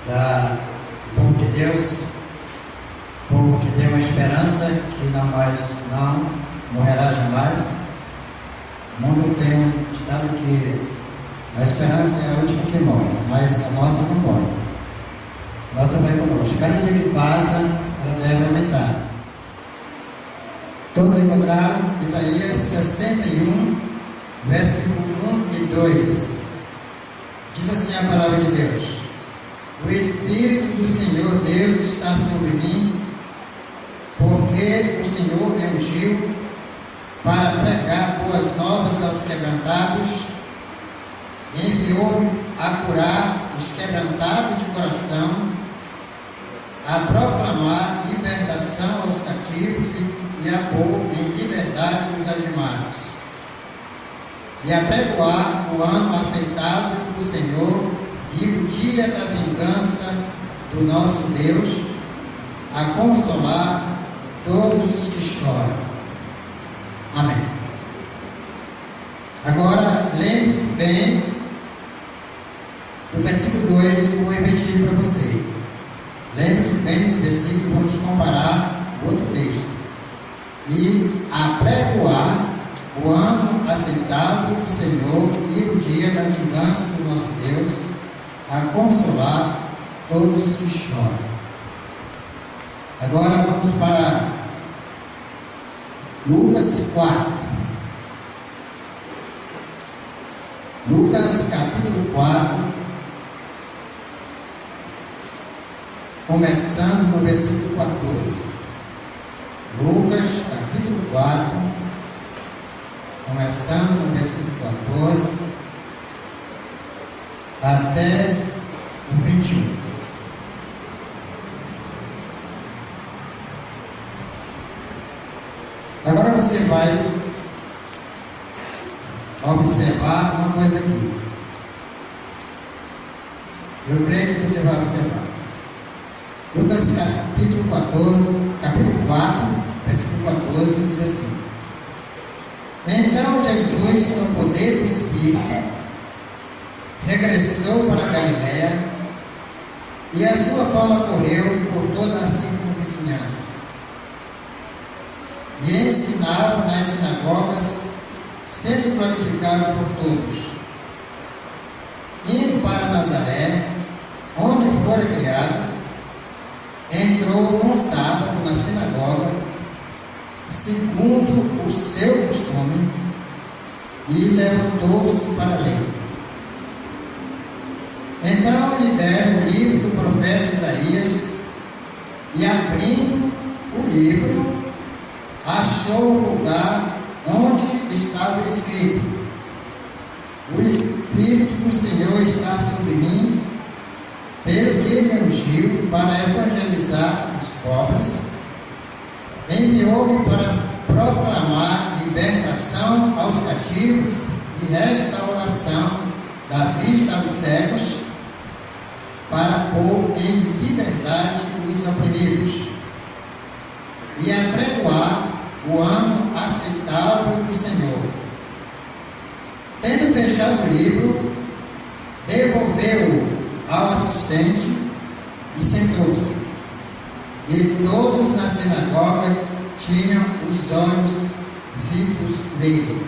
do povo de Deus, povo que tem uma esperança que não morrerá jamais. O mundo tem um ditado que a esperança é a última que morre, mas a nossa não morre. A nossa vai conosco. Cada dia que passa, ela deve aumentar. Todos encontraram Isaías 61, versículo 1 e 2. Diz assim a palavra de Deus: o Espírito do Senhor Deus está sobre mim, porque o Senhor me ungiu para pregar boas novas aos quebrantados, enviou-me a curar os quebrantados de coração, a proclamar libertação aos cativos e a pôr em liberdade os algemados, e a pregoar o ano aceitável do Senhor e o dia da vingança do nosso Deus, a consolar todos os que choram. Amém. Agora, lembre-se bem do versículo 2 que eu vou repetir para você. Lembre-se bem desse versículo, vamos comparar o outro texto. E apregoar o ano aceitável do Senhor e o dia da vingança do nosso Deus, a consolar todos os que choram. Agora vamos para Lucas 4. Lucas capítulo 4, começando no versículo 14. Lucas capítulo 4, começando no versículo 14 até o 21. Agora você vai observar uma coisa aqui. Eu creio que você vai observar. Lucas capítulo 4, versículo 14, diz assim: então Jesus, no poder do Espírito, regressou para a Galiléia, e a sua fama correu por toda a circunvizinhança, e ensinava nas sinagogas, sendo glorificado por todos. Indo para Nazaré, onde fora criado, entrou um sábado na sinagoga, segundo o seu costume, e levantou-se para ler. Então lhe deram o livro do profeta Isaías, e abrindo o livro, achou o lugar onde estava escrito: o Espírito do Senhor está sobre mim, pelo que me ungiu para evangelizar os pobres, enviou-me para proclamar libertação aos cativos e restauração da vista aos cegos, para pôr em liberdade os oprimidos, e apregoar o ano aceitável do Senhor. Tendo fechado o livro, devolveu-o ao assistente e sentou-se. E todos na sinagoga tinham os olhos fitos nele.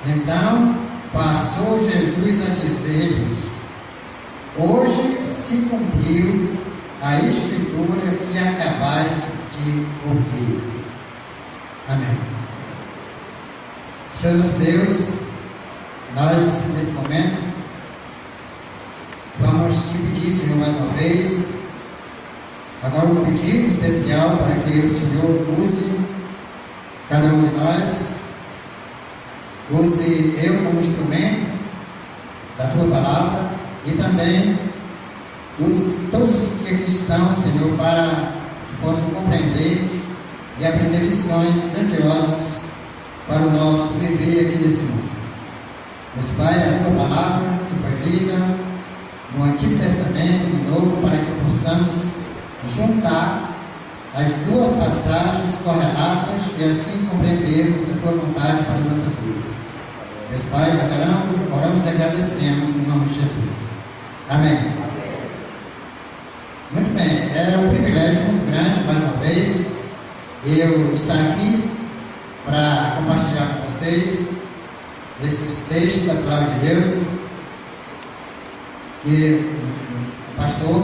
Então passou Jesus a dizer-lhes: hoje se cumpriu a escritura que acabais de ouvir. Amém. Senhor Deus, nós nesse momento vamos te pedir, Senhor, mais uma vez, agora um pedido especial para que o Senhor use cada um de nós, use eu como instrumento da tua palavra, e também use todos que aqui estão, Senhor, para que possam compreender e aprender lições grandiosas para o nosso viver aqui nesse mundo. Deus Pai, a tua palavra que foi lida no Antigo Testamento e no Novo, para que possamos juntar as duas passagens correlatas e assim compreendermos a tua vontade para nossas vidas. Deus Pai, nós oramos e agradecemos no nome de Jesus. Amém. eu estar aqui para compartilhar com vocês esses textos da Palavra de Deus que o pastor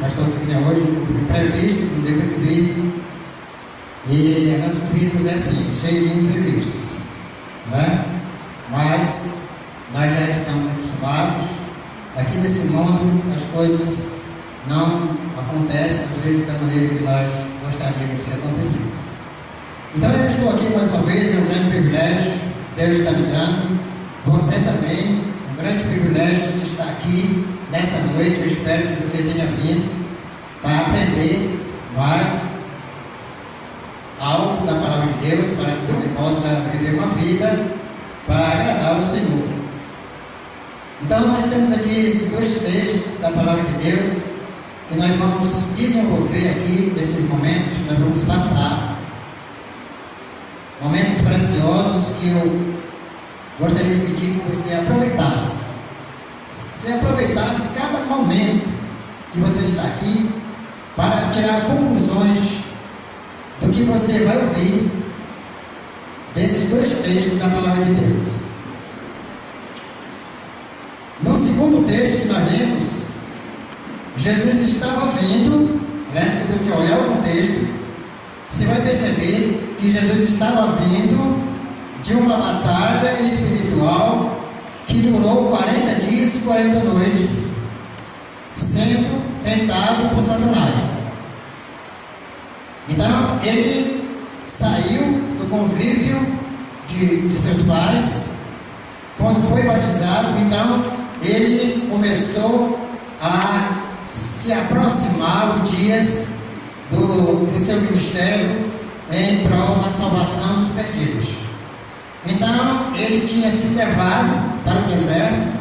que vinha hoje, foi imprevisto, não deu para vir, e as nossas vidas é assim, cheio de imprevistos, né? Mas nós já estamos acostumados. Aqui nesse mundo as coisas não acontecem às vezes da maneira que nós gostaríamos que acontecesse. Então eu estou aqui mais uma vez, é um grande privilégio Deus está me dando, você também, um grande privilégio de estar aqui nessa noite. Eu espero que você tenha vindo para aprender mais algo da Palavra de Deus, para que você possa viver uma vida para agradar o Senhor. Então nós temos aqui esses dois textos da Palavra de Deus que nós vamos desenvolver aqui nesses momentos que nós vamos passar. Momentos preciosos que eu gostaria de pedir que você aproveitasse. Você aproveitasse cada momento que você está aqui para tirar conclusões do que você vai ouvir desses dois textos da Palavra de Deus. No segundo texto que nós lemos, Jesus estava vindo, né? Se você olhar o contexto, você vai perceber que Jesus estava vindo de uma batalha espiritual que durou 40 dias e 40 noites, sendo tentado por Satanás. Então ele saiu do convívio de seus pais, quando foi batizado. Então ele começou a se aproximar os dias do seu ministério em prol da salvação dos perdidos. Então ele tinha sido levado para o deserto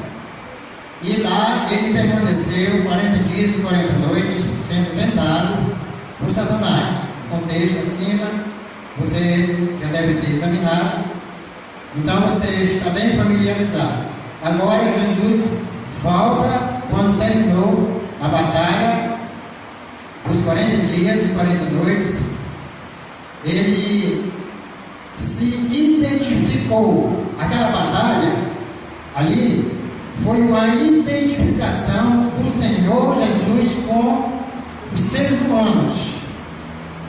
e lá ele permaneceu 40 dias e 40 noites sendo tentado por Satanás. O contexto acima você já deve ter examinado, então você está bem familiarizado. Agora Jesus volta quando terminou a batalha, os 40 dias e 40 noites. Ele se identificou. Aquela batalha ali foi uma identificação do Senhor Jesus com os seres humanos,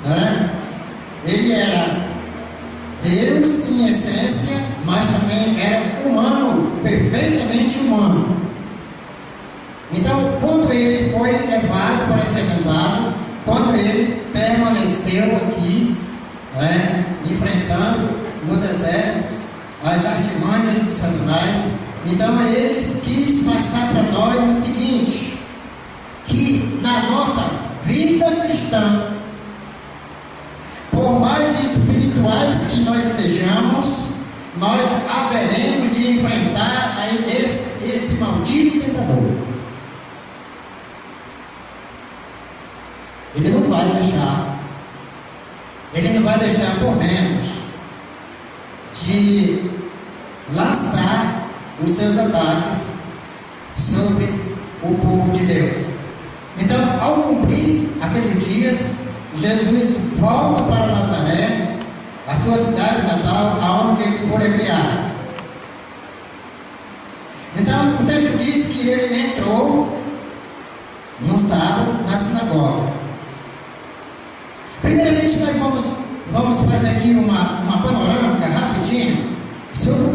né? Ele era Deus em essência, mas também era humano, perfeitamente humano. Então, quando ele foi levado para ser tentado, quando ele permaneceu aqui, né, enfrentando no deserto as artimanhas de Satanás, então ele quis passar para nós o seguinte: que na nossa vida cristã, por mais espirituais que nós sejamos, nós haveremos de enfrentar esse maldito tentador. Ele não vai deixar por menos de lançar os seus ataques sobre o povo de Deus. Então, ao cumprir aqueles dias, Jesus volta para Nazaré, a sua cidade natal, aonde ele foi criado. Então, o texto diz que ele entrou no sábado na sinagoga. Primeiramente, nós vamos fazer aqui uma panorâmica rapidinho sobre o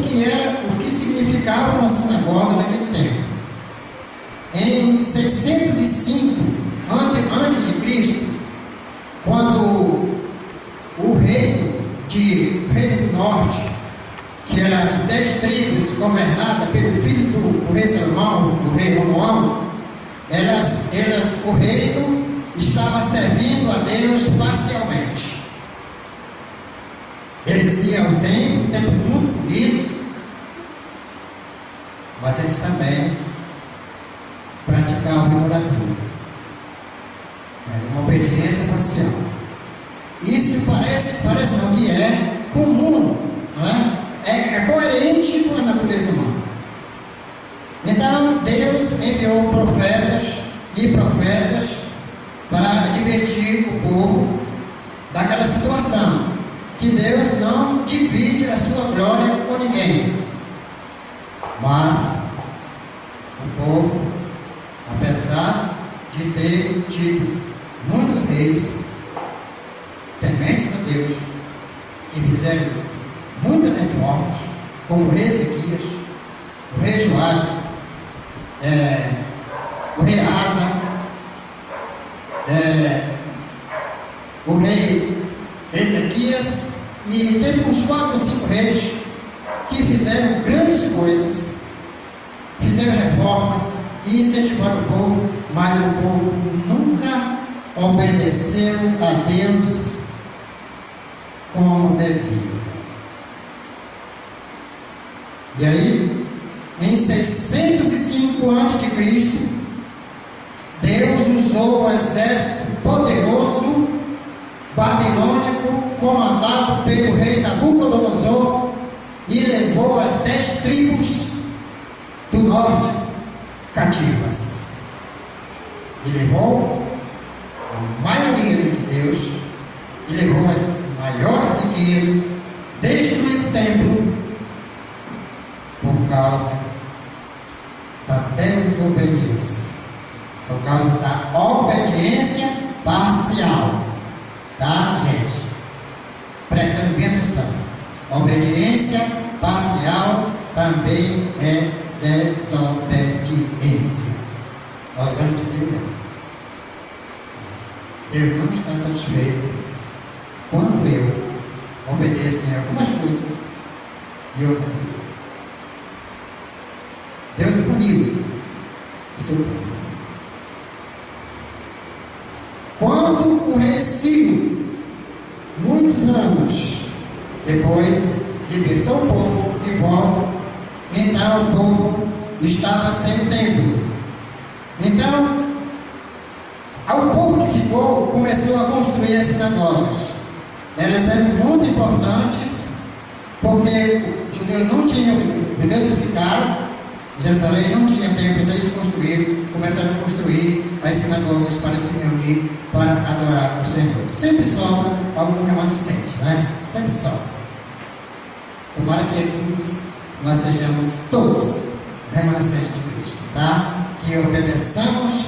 que significava uma sinagoga naquele tempo. Em 605 antes de Cristo, quando o reino do norte, que eram as 10 tribos governadas pelo filho do rei Salomão, do rei Roboão, o reino estava servindo a Deus parcialmente. Eles iam ao templo, um templo muito bonito, mas eles também praticavam idolatria. Era uma obediência parcial. Isso parece não, que é comum, não é? É coerente com a natureza humana. Então Deus enviou profetas para advertir o povo daquela situação, que Deus não divide a sua glória com ninguém. Mas o povo, apesar de ter tido muitos reis tementes a Deus, que fizeram muitas reformas, como o rei Ezequias, o rei Joás, o rei Asa, o rei Ezequias, e teve uns 4 ou 5 reis que fizeram grandes coisas, fizeram reformas e incentivaram o povo, mas o povo nunca obedeceu a Deus como devia. E aí, em 605 a.C., Deus usou o exército poderoso babilônico comandado pelo rei Nabucodonosor e levou as 10 tribos do norte cativas. E levou a maioria dos judeus, e levou as maiores riquezas, destruiu o templo por causa da desobediência, por causa da obediência parcial. Tá, gente? Prestando bem atenção. Obediência parcial também é desobediência. Nós vamos de Deus. Deus não está satisfeito quando eu obedeço em algumas coisas e outras não. Deus puniu o seu povo. Quando o rei Ciro, muitos anos depois, libertou o povo de volta, então o povo estava sem templo. Então, o povo que ficou começou a construir as sinagogas. Elas eram muito importantes, porque os judeus não tinham, os judeus que ficaram em Jerusalém não tinha templo, então eles começaram a construir as sinagogas para se reunir, para adorar o Senhor. Sempre sobra algum remanescente, né? Sempre sobra. Tomara que aqui nós sejamos todos remanescentes de Cristo, tá? Que obedeçamos,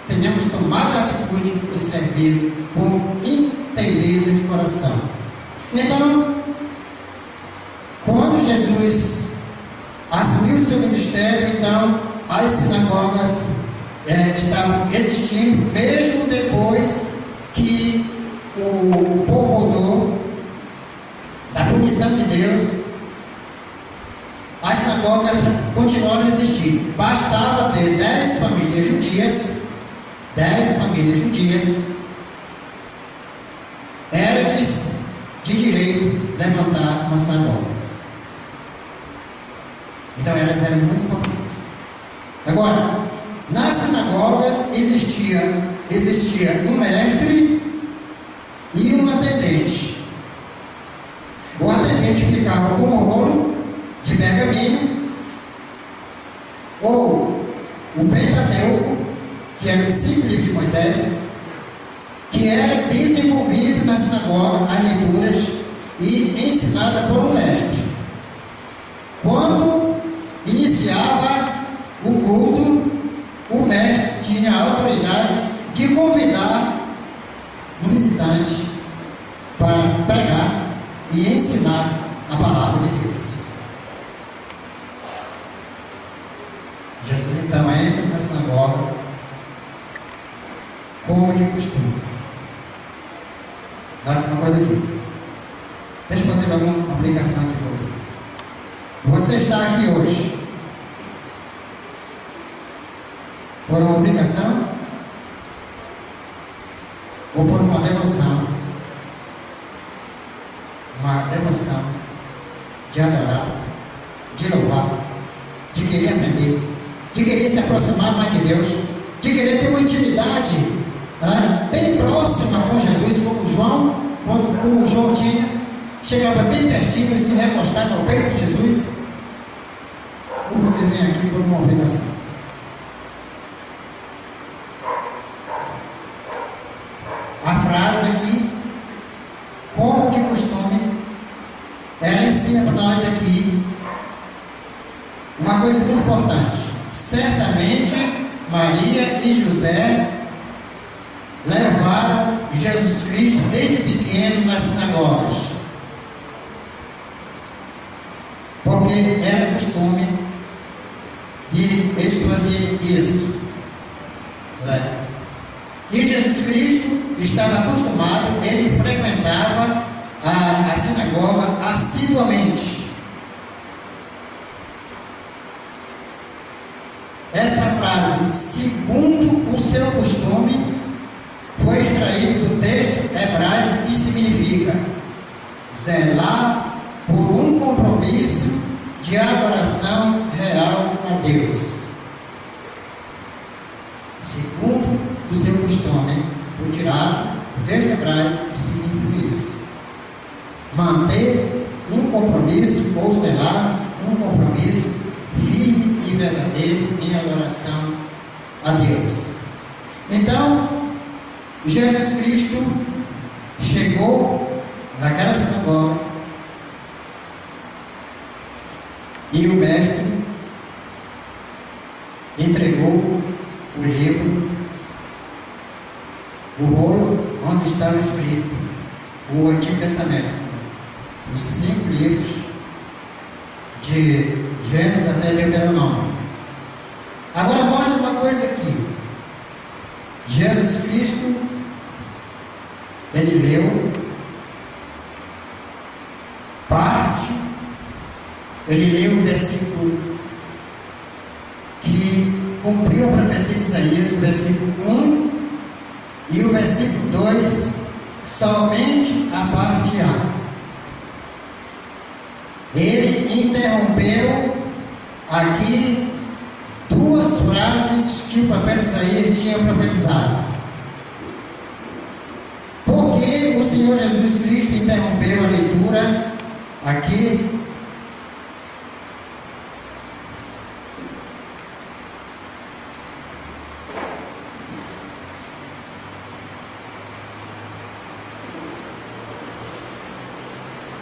tenhamos tomado a atitude de servir com inteireza de coração. Então, quando Jesus assumiu o seu ministério, então as sinagogas estavam existindo, mesmo depois que o povo voltou da punição de Deus. As sinagogas continuaram a existir. Bastava ter 10 famílias judias, era-lhes de direito levantar uma sinagoga. Então elas eram muito importantes. Agora, nas sinagogas existia um mestre e um atendente. O atendente ficava com um rolo de pergaminho, ou o Pentateuco, que era os 5 livros de Moisés, que era desenvolvido na sinagoga, as leituras, e ensinada por um mestre. Quando iniciava o culto, o mestre tinha a autoridade de convidar um visitante para pregar e ensinar a palavra de Deus. Jesus então entra na sinagoga como de costume. Note uma coisa aqui. Deixa eu fazer alguma aplicação aqui para você. Você está aqui hoje por uma obrigação ou por uma devoção? Uma devoção de adorar, de louvar, de querer aprender, de querer se aproximar mais de Deus, de querer ter uma intimidade bem próxima com Jesus, como o João tinha, chegava bem pertinho e se recostava no peito de Jesus. Ou você vem aqui por uma obrigação? A frase aqui ensina para nós aqui uma coisa muito importante. Certamente Maria e José levaram Jesus Cristo desde pequeno nas sinagogas, porque era costume de eles fazerem isso. E Jesus Cristo estava acostumado, ele frequentava a sinagoga assiduamente. Essa frase, segundo o seu costume, foi extraído do texto hebraico que significa zelar por um compromisso de adoração real a Deus. Segundo o seu costume, foi tirado do texto hebraico que significa isso. Manter um compromisso ou zelar um compromisso firme e verdadeiro em adoração a Deus. Então, Jesus Cristo chegou naquela sinagoga e o mestre entregou o livro, o rolo onde estava escrito o Antigo Testamento, os 5 livros de Gênesis até Deuteronômio. Agora note uma coisa aqui. Jesus Cristo, ele leu parte, ele leu o versículo que cumpriu a profecia de Isaías, o versículo 1 e o versículo 2, somente a parte A. Ele interrompeu aqui 2 frases que o profeta Isaías tinha profetizado. Por que o Senhor Jesus Cristo interrompeu a leitura aqui?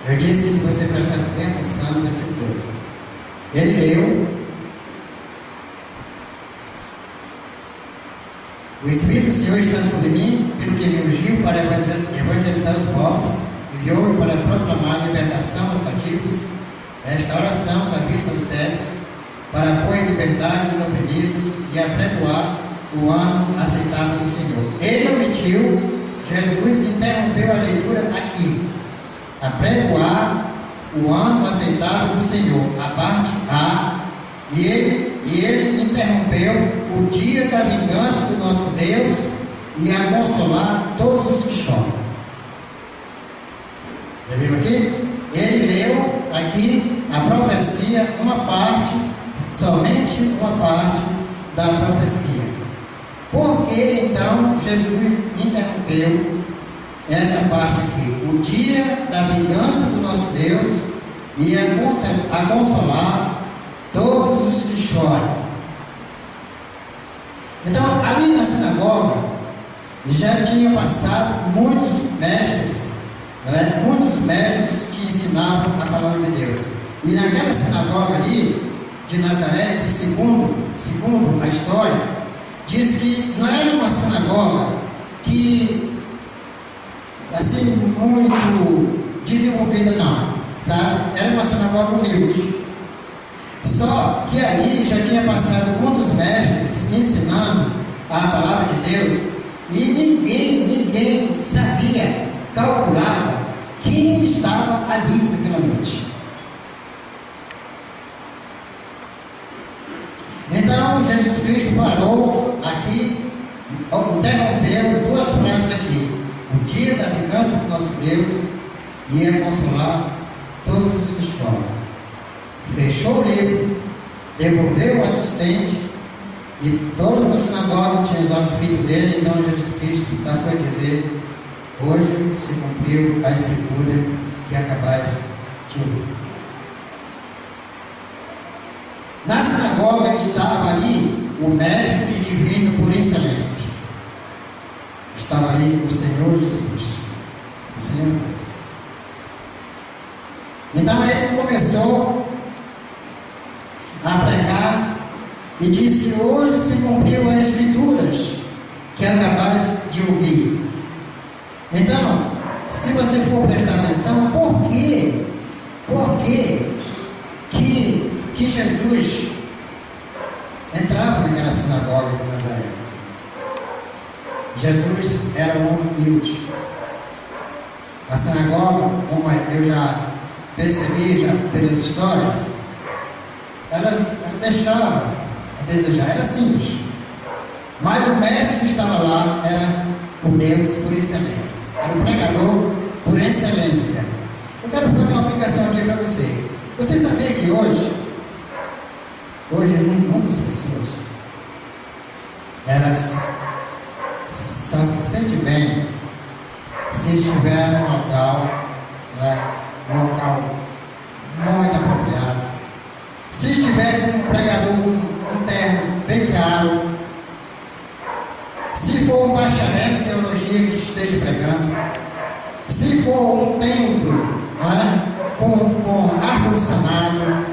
Eu disse que você prestasse bem atenção no versículo 2. Ele leu: o Espírito do Senhor está sobre mim, pelo que me ungiu para evangelizar os pobres, enviou-me para proclamar libertação aos cativos, restauração da vista aos cegos, para pôr em liberdade os oprimidos e apregoar o ano aceitável do Senhor. Ele omitiu, Jesus interrompeu a leitura aqui. Apregoar o ano aceitável do Senhor, a parte A, e ele interrompeu o dia da vingança do nosso Deus e a consolar todos os que choram. Já viu aqui? Ele leu aqui a profecia, uma parte, somente uma parte da profecia. Por que então Jesus interrompeu essa parte aqui? O dia da vingança do nosso Deus e a consolar todos os que choram. Então, ali na sinagoga já tinha passado muitos mestres, muitos mestres que ensinavam a palavra de Deus. E naquela sinagoga ali de Nazaré, que segundo a história, diz que não era uma sinagoga que assim muito desenvolvida, não, sabe? Era uma sinagoga humilde. Só que ali já tinha passado muitos mestres ensinando a palavra de Deus e ninguém sabia, calculava quem estava ali naquela noite. Então Jesus Cristo parou aqui, interrompeu 2 frases aqui: o dia da vingança do nosso Deus e a consolar todos os que choram. Fechou o livro, devolveu o assistente, e todos na sinagoga tinham os olhos fitos dele. Então Jesus Cristo passou a dizer: hoje se cumpriu a escritura que acabais de ouvir. Na sinagoga estava ali o mestre divino por excelência. Estava ali o Senhor Jesus, o Senhor Deus. Então ele começou a pregar e disse: hoje se cumpriu as Escrituras que acabais de ouvir. Então, se você for prestar atenção, por que Jesus entrava naquela sinagoga de Nazaré? Jesus era um homem humilde. A sinagoga, como eu já percebi já pelas histórias, ela deixava a desejar, era simples. Mas o mestre que estava lá era o Deus por excelência, era o pregador por excelência. Eu quero fazer uma aplicação aqui para você. Você sabia que hoje muitas pessoas elas só se sentem bem se estiver num local, um local muito apropriado, se estiver com um pregador com um terno bem caro, se for um bacharel em teologia que esteja pregando, se for um templo com ar-condicionado,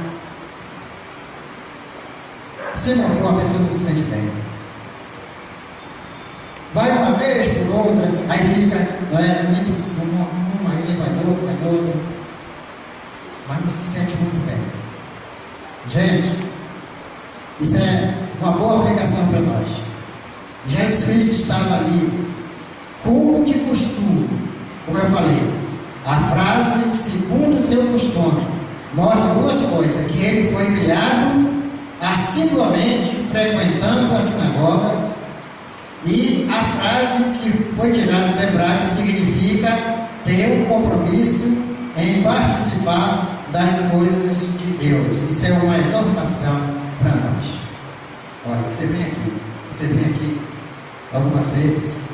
se não for, a pessoa não se sente bem. Vai uma vez por outra, aí fica indo uma, aí vai outra, mas não se sente muito bem. Gente, isso é uma boa aplicação para nós. Jesus Cristo estava ali, como de costume, como eu falei, a frase segundo o seu costume mostra duas coisas: que ele foi criado assiduamente frequentando a sinagoga, e a frase que foi tirada do hebraico significa ter um compromisso em participar das coisas de Deus. Isso é uma exortação para nós. Olha, você vem aqui algumas vezes.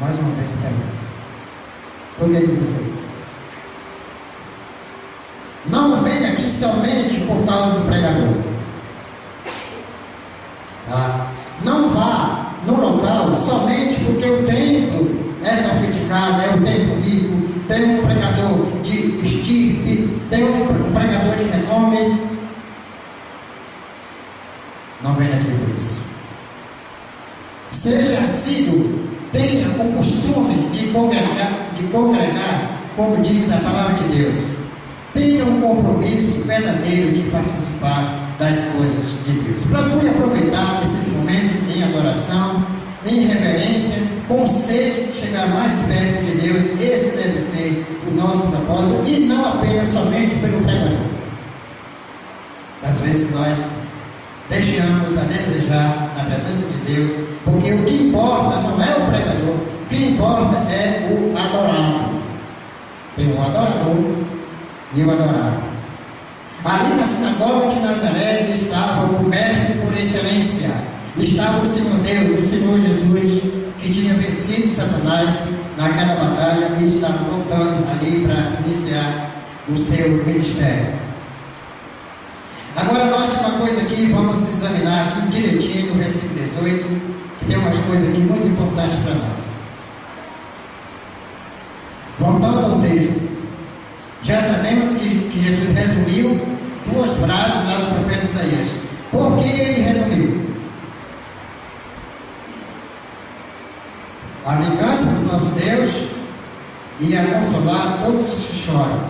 Mais uma vez eu pergunto: por que você não vem aqui somente por causa do pregador? Tá? Não vá no local somente porque o templo é sofisticado, é o templo rico, tem um pregador de estirpe, tem um pregador de renome. Não venha aqui por isso. Seja assíduo, tenha o costume de congregar, como diz a palavra de Deus. Tenha um compromisso verdadeiro de participar das coisas de Deus. Procure aproveitar esses momentos em adoração, em reverência, com sede de chegar mais perto de Deus. Esse deve ser o nosso propósito, e não apenas somente pelo pregador. Às vezes nós deixamos a desejar na presença de Deus, porque o que importa não é o pregador, o que importa é o adorado. Tem o adorador e o adorado. Ali na sinagoga de Nazaré estava o mestre por excelência, estava o Senhor Deus, o Senhor Jesus, que tinha vencido Satanás naquela batalha e estava voltando ali para iniciar o seu ministério. Agora note uma coisa aqui, vamos examinar aqui direitinho no versículo 18, que tem umas coisas aqui muito importantes para nós. Voltando ao texto, já sabemos que Jesus resumiu duas frases lá do profeta Isaías. Por que ele resumiu? A vingança do nosso Deus ia consolar todos os que choram.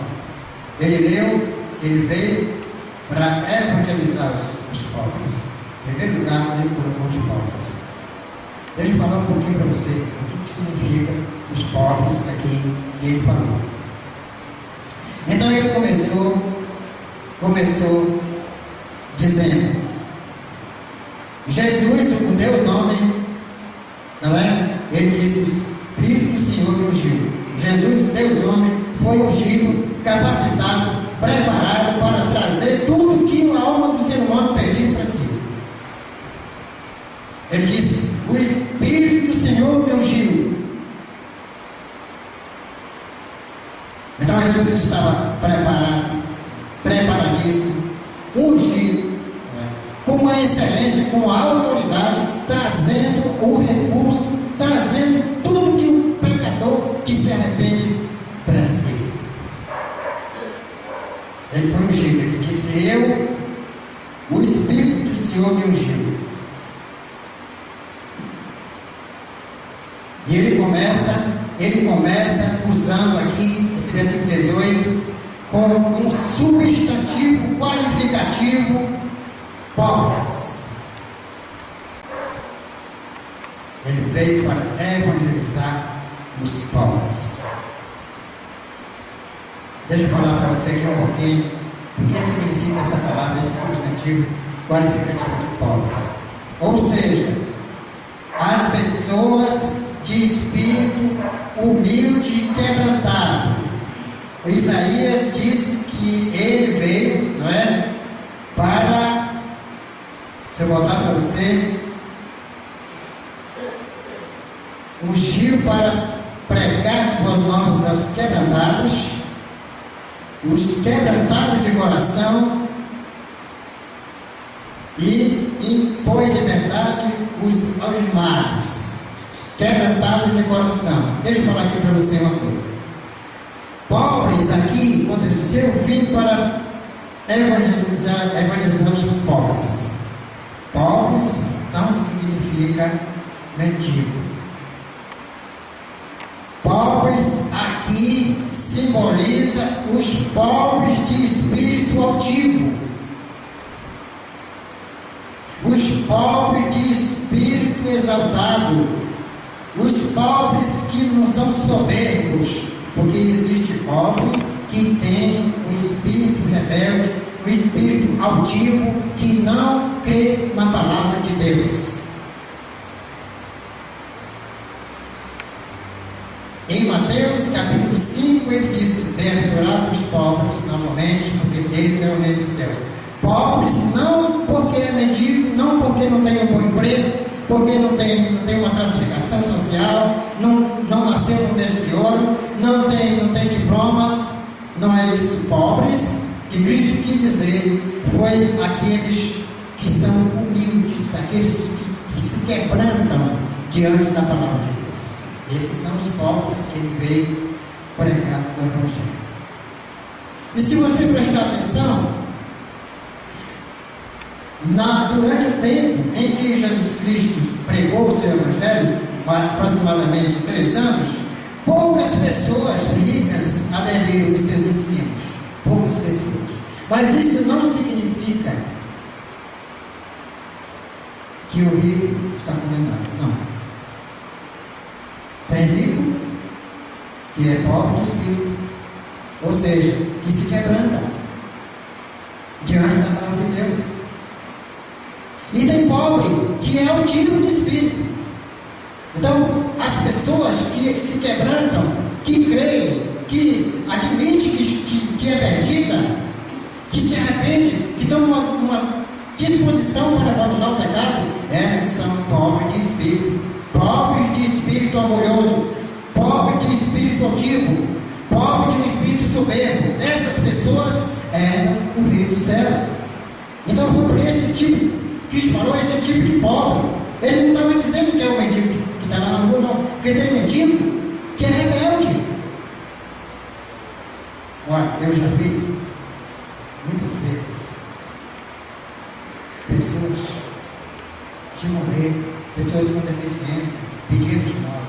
Ele veio para evangelizar os pobres. Em primeiro lugar, ele colocou os pobres. Deixa eu falar um pouquinho para você o que significa os pobres aqui que ele falou. Então ele começou dizendo: Jesus, o Deus homem, não é? Ele disse: Espírito do Senhor me ungiu. Jesus, o Deus homem, foi ungido, capacitado, preparado para trazer tudo que a alma do ser humano perdido precisa. Ele disse: o Espírito do Senhor me ungiu. Então Jesus estava preparadíssimo, ungido, com a excelência, com a autoridade, trazendo o recurso, trazendo tudo que o pecador que se arrepende precisa. E ele começa usando aqui esse versículo 18 com um substantivo qualificativo: pobres. Ele veio para evangelizar os pobres. Deixa eu falar para você aqui um pouquinho o que significa essa palavra, esse substantivo qualificativo de pobres. Ou seja, as pessoas de espírito humilde e quebrantado. Isaías disse que ele veio, não é? Para, se eu voltar para você, ungiu para pregar as boas novas aos quebrantados, os quebrantados de coração, e impor liberdade os algemados, os quebrantados de coração. Deixa eu falar aqui para você uma coisa. Pobres aqui, quando ele diz, eu vim para evangelizar os pobres. Pobres não significa mendigo. Pobres aqui simboliza os pobres de espírito altivo, os pobres de espírito exaltado, os pobres que não são soberbos, porque existe pobre que tem o espírito rebelde, o espírito altivo, que não crê na palavra de Deus. Em Mateus capítulo 5 ele disse: bem-aventurados os pobres, novamente, porque deles é o reino dos céus. Pobres não porque é mendigo, não porque não tem um bom emprego, porque não tem uma classificação social, não nasceu no berço de ouro, não tem diplomas. Não é isso. Pobres, que Cristo quis dizer, foi aqueles que são humildes, aqueles que se quebrantam diante da palavra de Deus. Esses são os pobres que ele veio pregar o Evangelho. E se você prestar atenção, durante o tempo em que Jesus Cristo pregou o seu Evangelho, aproximadamente 3 anos, poucas pessoas ricas aderiram aos seus ensinos. Poucas pessoas. Mas isso não significa que o rico está condenado. Não. Tem rico que é pobre de espírito, ou seja, que se quebranta diante da palavra de Deus. E tem pobre que é altivo de espírito. Então, as pessoas que se quebrantam, que creem, que admite que é perdida, que se arrepende, que dão uma disposição para abandonar o pecado, essas são pobres de espírito. Pobres de espírito orgulhoso, pobre de espírito altivo, pobre de espírito soberbo. Essas pessoas eram o reino dos céus. Então foi por esse tipo que falou, esse tipo de pobre. Ele não estava dizendo que é o mendigo que está lá na rua, não. Porque tem mendigo que é rebelde. Olha, eu já vi muitas vezes pessoas de morrer, pessoas com deficiência, pedindo esmola.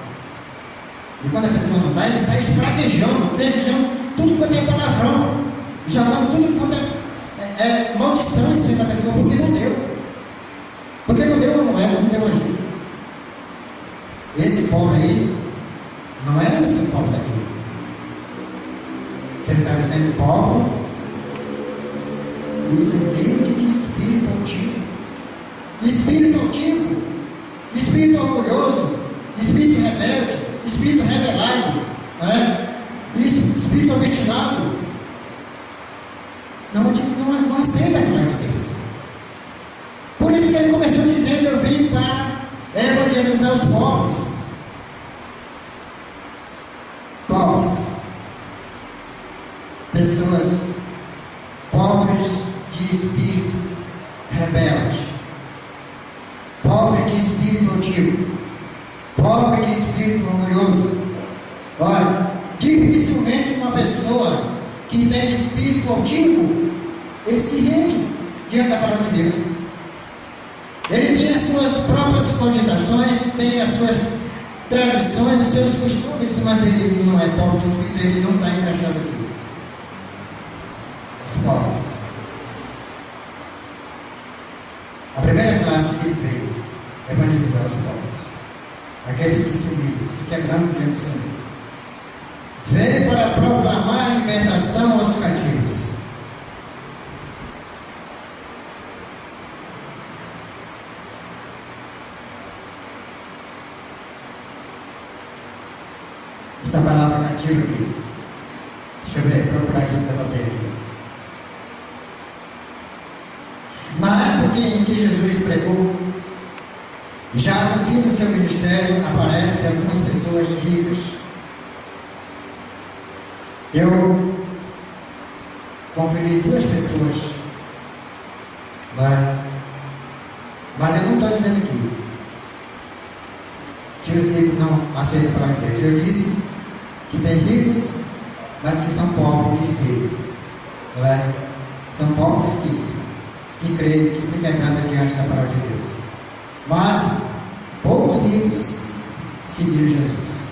E quando a pessoa não dá, ele sai espraguejando, desejando tudo quanto é palavrão, jogando tudo quanto é maldição em cima da pessoa, porque não deu. Porque não deu uma moeda, não deu ajuda. Esse pobre aí, não é esse pobre daqui. Se ele está dizendo pobre, os humildes de espírito altivo. Espírito altivo, espírito orgulhoso, espírito rebelde, espírito rebelado, espírito obstinado, não aceita a palavra de Deus. Por isso que ele começou dizendo: eu vim para evangelizar os pobres. Pobres, pessoas pobres de espírito rebelde, pobre de espírito altivo, pobre de espírito orgulhoso. Olha, dificilmente uma pessoa que tem espírito altivo, ele se rende diante da palavra de Deus. Ele tem as suas próprias cogitações, tem as suas tradições, os seus costumes, mas ele não é pobre de espírito, ele não está encaixado aqui. Os pobres. A primeira classe que ele veio evangelizar os pobres, aqueles que se humilham, se quebrando diante do Senhor. Veio para proclamar a libertação aos cativos. Essa palavra cativo aqui, deixa eu ver, procurar aqui que eu botei aqui. Na época em que Jesus pregou, já no fim do seu ministério, aparecem algumas pessoas ricas. Eu conferi 2 pessoas, mas eu não estou dizendo aqui que os ricos não aceitam para aqueles. Eu disse que tem ricos, mas que são pobres de espírito. Não é? São pobres de espírito, que creem que se quebrando diante da palavra de Deus. Mas poucos ricos seguiram Jesus.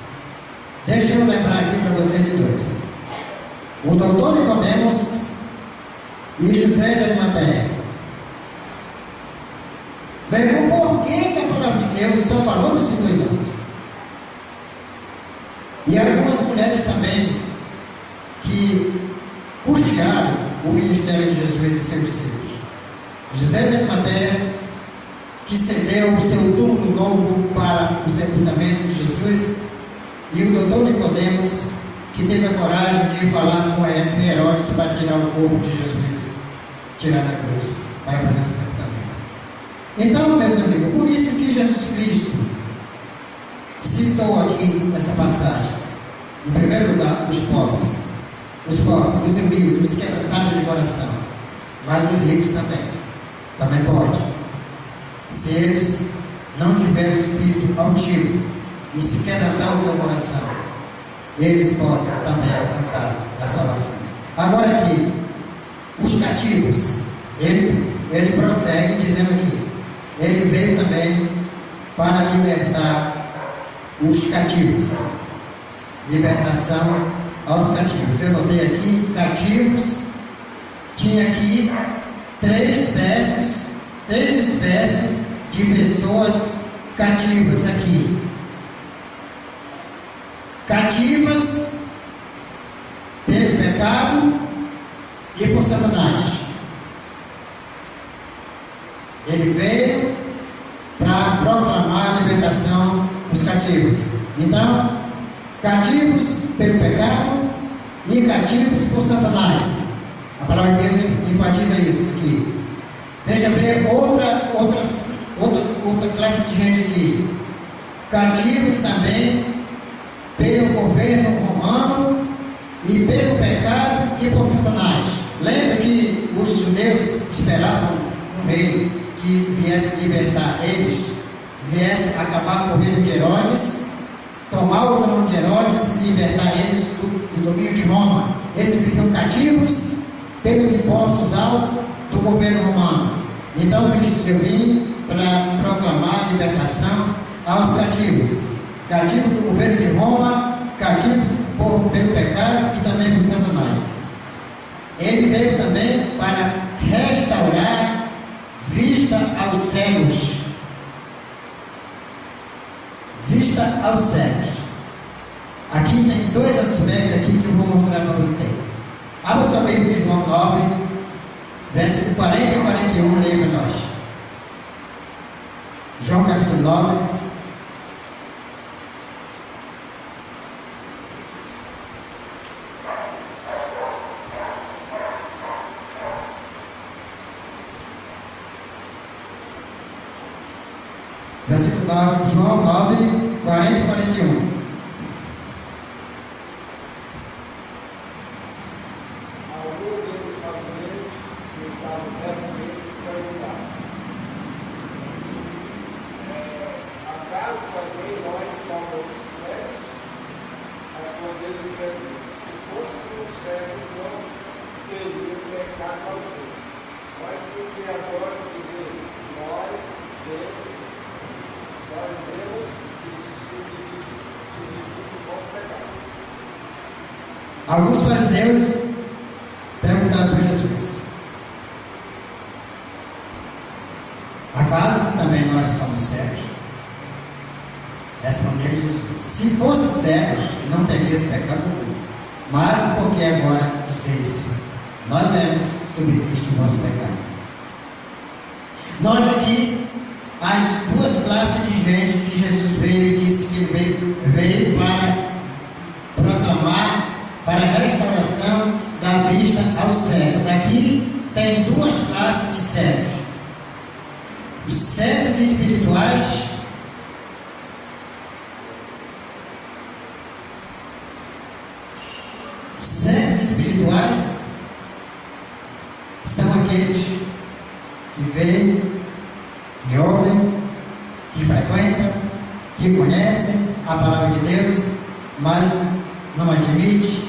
Deixa eu lembrar aqui para você de 2. O doutor Nicodemos e José de Arimateia. Lembram por que a palavra de Deus só falou nesses 2 homens? E algumas mulheres também que custearam o ministério de Jesus e seus discípulos. José de Arimateia, que cedeu o seu túmulo novo para o sepultamento de Jesus, e o doutor Nicodemos, que teve a coragem de falar com Herodes para tirar o corpo de Jesus, tirar da cruz, para fazer o sepultamento. Então, meus amigos, por isso que Jesus Cristo citou aqui essa passagem. Em primeiro lugar, os pobres, os humildes, os quebrantados de coração, mas os ricos também pode. Se eles não tiverem o espírito altivo e se quebrantar o seu coração, eles podem também alcançar a salvação. Agora aqui, os cativos, ele prossegue dizendo aqui, ele veio também para libertar os cativos. Libertação aos cativos. Eu notei aqui, cativos, tinha aqui 3 espécies de pessoas cativas aqui. Cativas pelo pecado e por Satanás. Ele veio para proclamar a libertação dos cativos. Então, cativos pelo pecado e cativos por Satanás. A palavra de Deus enfatiza isso aqui. Deixa eu ver outra classe de gente aqui. Cativos também pelo governo romano e pelo pecado e por Satanás. Lembra que os judeus esperavam um rei que viesse libertar eles, viesse acabar com o reino de Herodes, tomar o trono de Herodes e libertar eles do domínio de Roma. Eles viviam cativos pelos impostos altos do governo romano. Então Cristo veio para proclamar a libertação aos cativos. Cativos do governo de Roma, cativos pelo pecado e também por Satanás. Ele veio também para restaurar vista aos cegos. Vista aos cegos. Aqui tem 2 aspectos aqui que eu vou mostrar para você. Abra sua Bíblia em João 9, versículo 40 e 41, leia para nós. João capítulo 9. Versículo 9, João 9, 40 e 41. Alguns fariseus perguntaram para Jesus: acaso também nós somos cegos? Respondeu Jesus: se fosse cegos, não terias pecado algum. Mas porque agora dizeis: nós vemos, subsiste o nosso pecado. Note aqui as duas classes de gente que Jesus veio e disse que veio para proclamar para a restauração da vista aos cegos. Aqui tem duas classes de cegos: os cegos espirituais são aqueles que veem, que ouvem, que frequentam, que conhecem a palavra de Deus, mas não admite,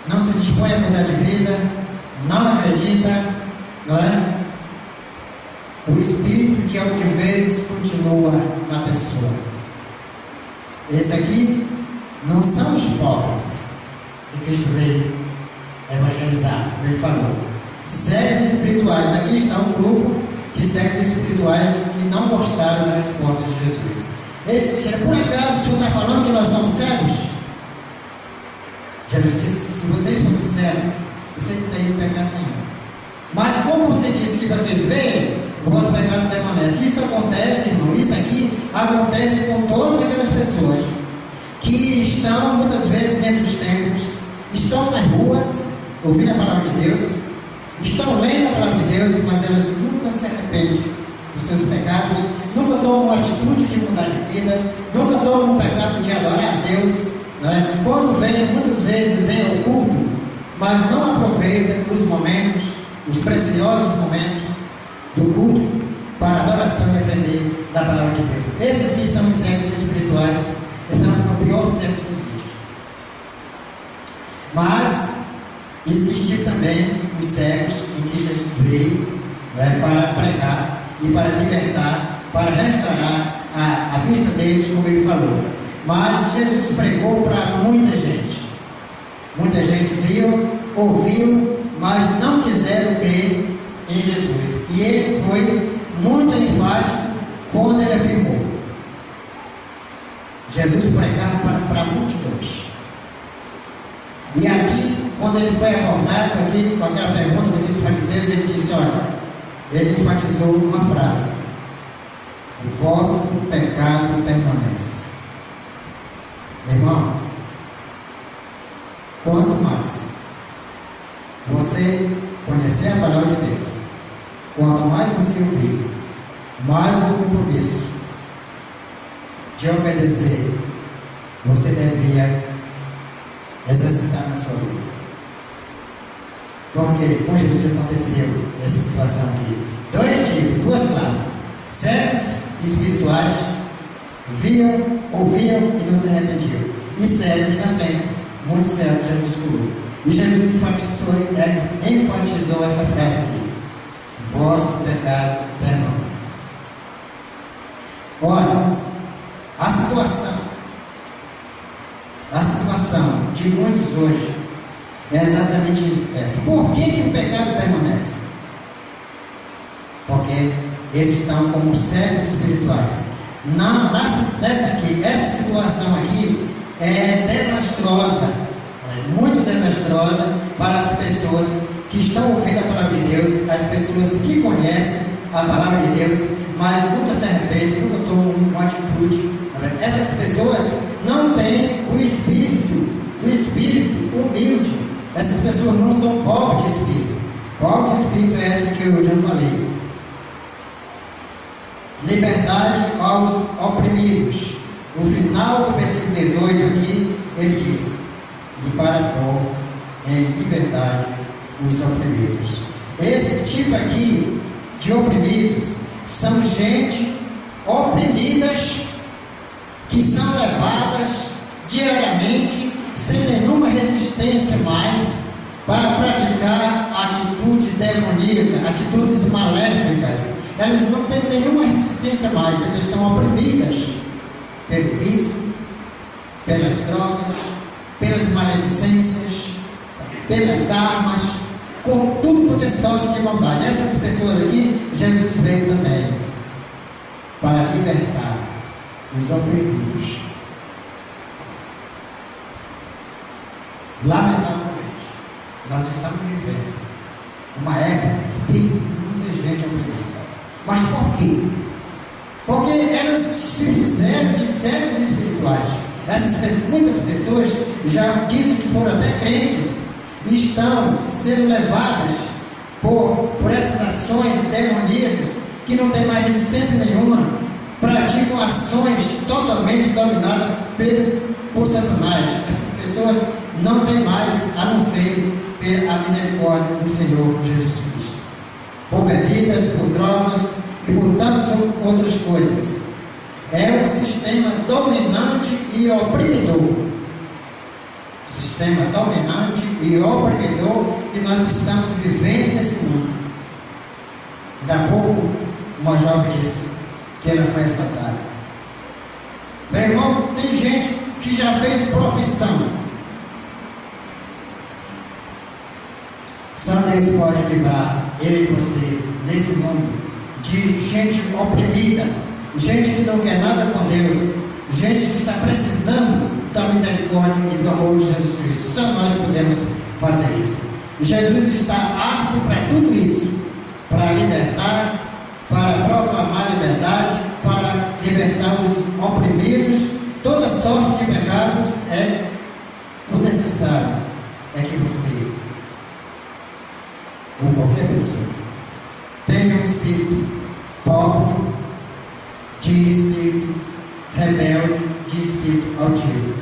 não se dispõe a mudar de vida, não acredita, não é? O espírito de altivez continua na pessoa. Esse aqui não são os pobres que Cristo veio evangelizar, como ele falou. Cegos espirituais, aqui está um grupo de cegos espirituais que não gostaram da resposta de Jesus. Eles disseram: por acaso o Senhor está falando que nós somos cegos? Jesus disse: se vocês fossem cegos, vocês não teriam pecado nenhum. Mas como você disse que vocês veem, o vosso pecado permanece. Isso acontece, irmão, isso aqui acontece com todas aquelas pessoas que estão muitas vezes dentro dos templos, estão nas ruas ouvindo a palavra de Deus, estão lendo a palavra de Deus, mas elas nunca se arrependem dos seus pecados, nunca tomam uma atitude de mudar de vida, nunca tomam o pecado de adorar a Deus, né? Quando vem, muitas vezes vem ao culto, mas não aproveitam os momentos, os preciosos momentos do culto para adoração e aprender da palavra de Deus. Esses que são os cegos espirituais estão no pior cego que existe. Mas existe também os cegos em que Jesus veio, né, para pregar e para libertar, para restaurar a vista deles, como ele falou. Mas Jesus pregou para muita gente. Muita gente viu, ouviu, mas não quiseram crer em Jesus. E ele foi muito enfático quando ele afirmou: Jesus pregava para multidões. E aqui, quando ele foi abordado aqui com aquela pergunta daqueles fariseus, ele disse: olha, ele enfatizou uma frase: o vosso pecado permanece. Meu irmão, quanto mais você conhecer a palavra de Deus, quanto mais você ouvir, mais o compromisso de obedecer você devia exercitar na sua vida. Porque com Jesus aconteceu essa situação aqui. Dois tipos, duas classes: cegos espirituais, viam, ouviam e não se arrependiam, e cegos de nascença, muitos cegos Jesus curou. E Jesus enfatizou essa frase aqui: vosso pecado permanece. Olha, a situação de muitos hoje é exatamente essa. Por que o pecado permanece? Porque eles estão como cegos espirituais. Não, essa situação aqui é desastrosa, é muito desastrosa para as pessoas que estão ouvindo a palavra de Deus, as pessoas que conhecem a palavra de Deus, mas nunca se arrependem, nunca tomam uma atitude. Essas pessoas não têm o espírito humilde. Essas pessoas não são pobres de espírito. Pobre de espírito é essa que eu já falei. Liberdade aos oprimidos. No final do versículo 18 aqui, ele diz: e para pôr em liberdade os oprimidos. Esse tipo aqui de oprimidos são gente oprimidas, que são levadas diariamente, sem nenhuma resistência mais, para praticar atitudes demoníacas, atitudes maléficas. Elas não têm nenhuma resistência mais, elas estão oprimidas pelo vício, pelas drogas, pelas maledicências, pelas armas, com tudo quanto é sorte de maldade. Essas pessoas aqui, Jesus veio também para libertar os oprimidos. Lamentavelmente, nós estamos vivendo uma época que tem muita gente oprimida. Mas por quê? Porque elas se fizeram de servos espirituais. Muitas pessoas já dizem que foram até crentes e estão sendo levadas por essas ações demoníacas que não tem mais resistência nenhuma, praticam ações totalmente dominadas por Satanás. Essas pessoas não têm mais a não ser ter a misericórdia do Senhor Jesus Cristo, por bebidas, por drogas e por tantas outras coisas. É um sistema dominante e oprimidor. Sistema dominante e oprimidor que nós estamos vivendo nesse mundo. Ainda há pouco, uma jovem disse que ela foi assaltada. Meu irmão, tem gente que já fez profissão. Só Deus pode livrar eu e você nesse mundo de gente oprimida, gente que não quer nada com Deus, gente que está precisando da misericórdia e do amor de Jesus Cristo. Só nós podemos fazer isso. Jesus está apto para tudo isso, para libertar, para proclamar liberdade, para libertar os oprimidos. Toda sorte de pecados o necessário é que você, ou qualquer pessoa, tenha um espírito pobre, de espírito rebelde, de espírito altivo.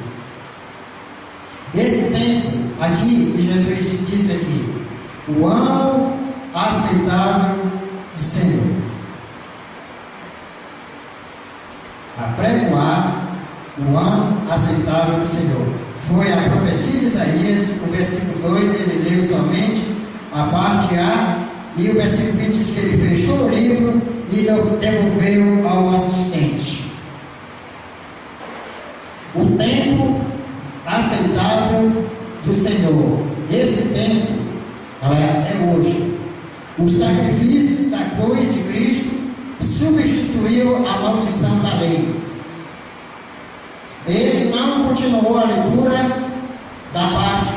Esse tempo aqui, Jesus disse aqui, o ano aceitável do Senhor. Apregoar o ano aceitável do Senhor. Foi a profecia de Isaías, o versículo 2, ele leu somente a parte A, e o versículo 20 diz que ele fechou o livro e devolveu ao assistente. O tempo aceitável do Senhor. Esse tempo é hoje. O sacrifício da cruz de Cristo substituiu a maldição da lei. Ele não continuou a leitura da parte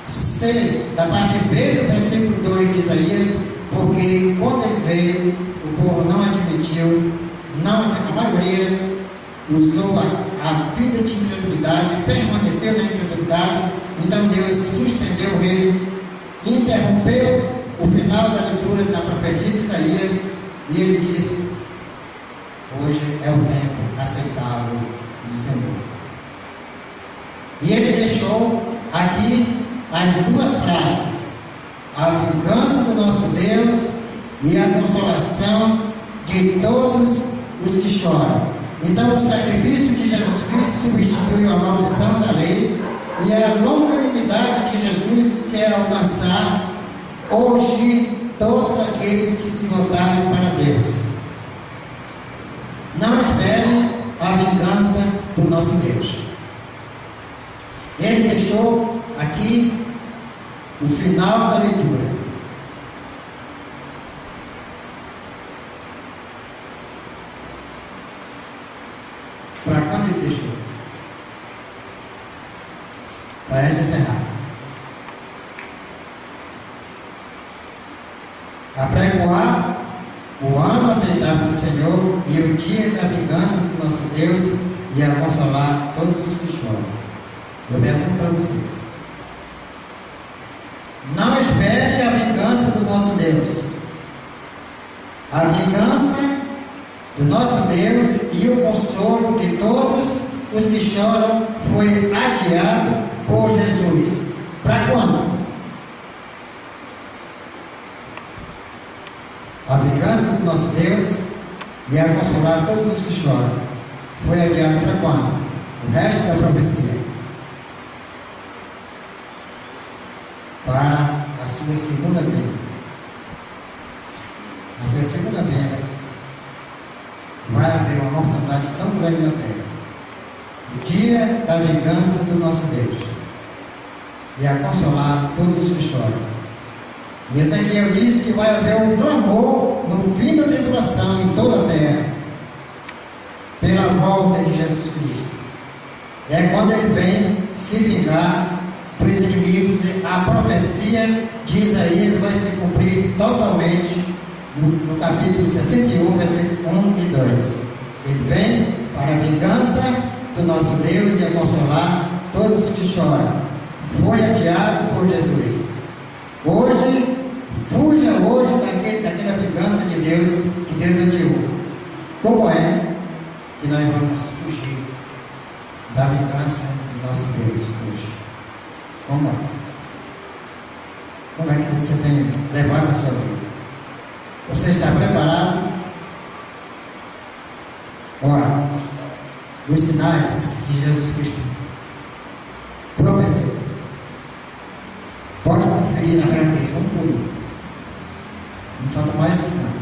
C, da parte B do versículo 2 de Isaías, porque quando ele veio, o povo não admitiu, a maioria usou a vida de incredulidade, permaneceu na incredulidade. Então Deus suspendeu o reino, interrompeu o final da leitura da profecia de Isaías, e ele disse: hoje é o tempo aceitável do Senhor. E ele deixou aqui as duas frases: a vingança do nosso Deus e a consolação de todos os que choram. Então o sacrifício de Jesus Cristo substituiu a maldição da lei, e a longanimidade de Jesus quer alcançar hoje todos aqueles que se voltarem para Deus. Não esperem a vingança do nosso Deus. Ele deixou aqui o final da leitura. Para quando ele deixou? Para a gente encerrar. Apregoar o ano aceitável do Senhor e o dia da vingança do nosso Deus, e a consolar todos os que choram. Eu pergunto para você: não espere a vingança do nosso Deus. A vingança do nosso Deus e o consolo de todos os que choram foi adiado por Jesus. Para quando? A vingança do nosso Deus e a consolar todos os que choram foi adiado para quando? O resto da profecia. Para a sua segunda vinda. A sua segunda vinda vai haver uma mortandade tão grande na terra. O dia da vingança do nosso Deus. e a consolar todos os que choram. E Ezequiel diz que vai haver um clamor no fim da tribulação em toda a terra, pela volta de Jesus Cristo. É quando ele vem se vingar dos inimigos. A profecia de Isaías vai se cumprir totalmente no capítulo 61, versículo 1 e 2. Ele vem para a vingança do nosso Deus e a consolar todos os que choram. Foi adiado por Jesus. Hoje, fuja hoje daquela vingança de Deus, que Deus adiou. Como é que nós vamos fugir da vingança do nosso Deus hoje? Como é? Como é que você tem levado a sua vida? Você está preparado? Ora, os sinais que Jesus Cristo prometeu, pode conferir na grandeza um por um. Não falta mais sinal.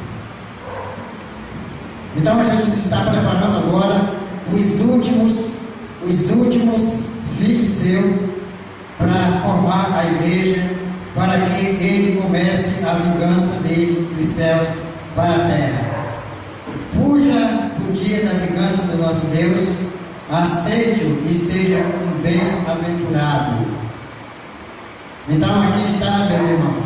Então Jesus está preparando agora os últimos filhos seus para formar a igreja, para que ele comece a vingança dele dos céus para a terra. Fuja do dia da vingança do nosso Deus, aceite-o e seja um bem-aventurado. Então aqui está, meus irmãos,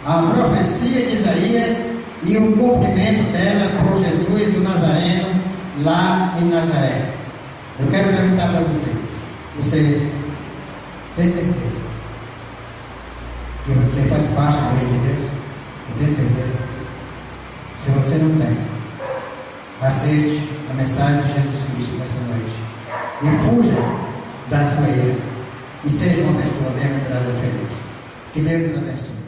a profecia de Isaías e o cumprimento dela por Jesus o Nazareno, lá em Nazaré. Eu quero perguntar para você tem certeza que você faz parte do reino de Deus? Eu tenho certeza. Se você não tem, aceite a mensagem de Jesus Cristo nessa noite e fuja da sua ira e seja uma pessoa bem-aventurada e feliz. Que Deus nos abençoe.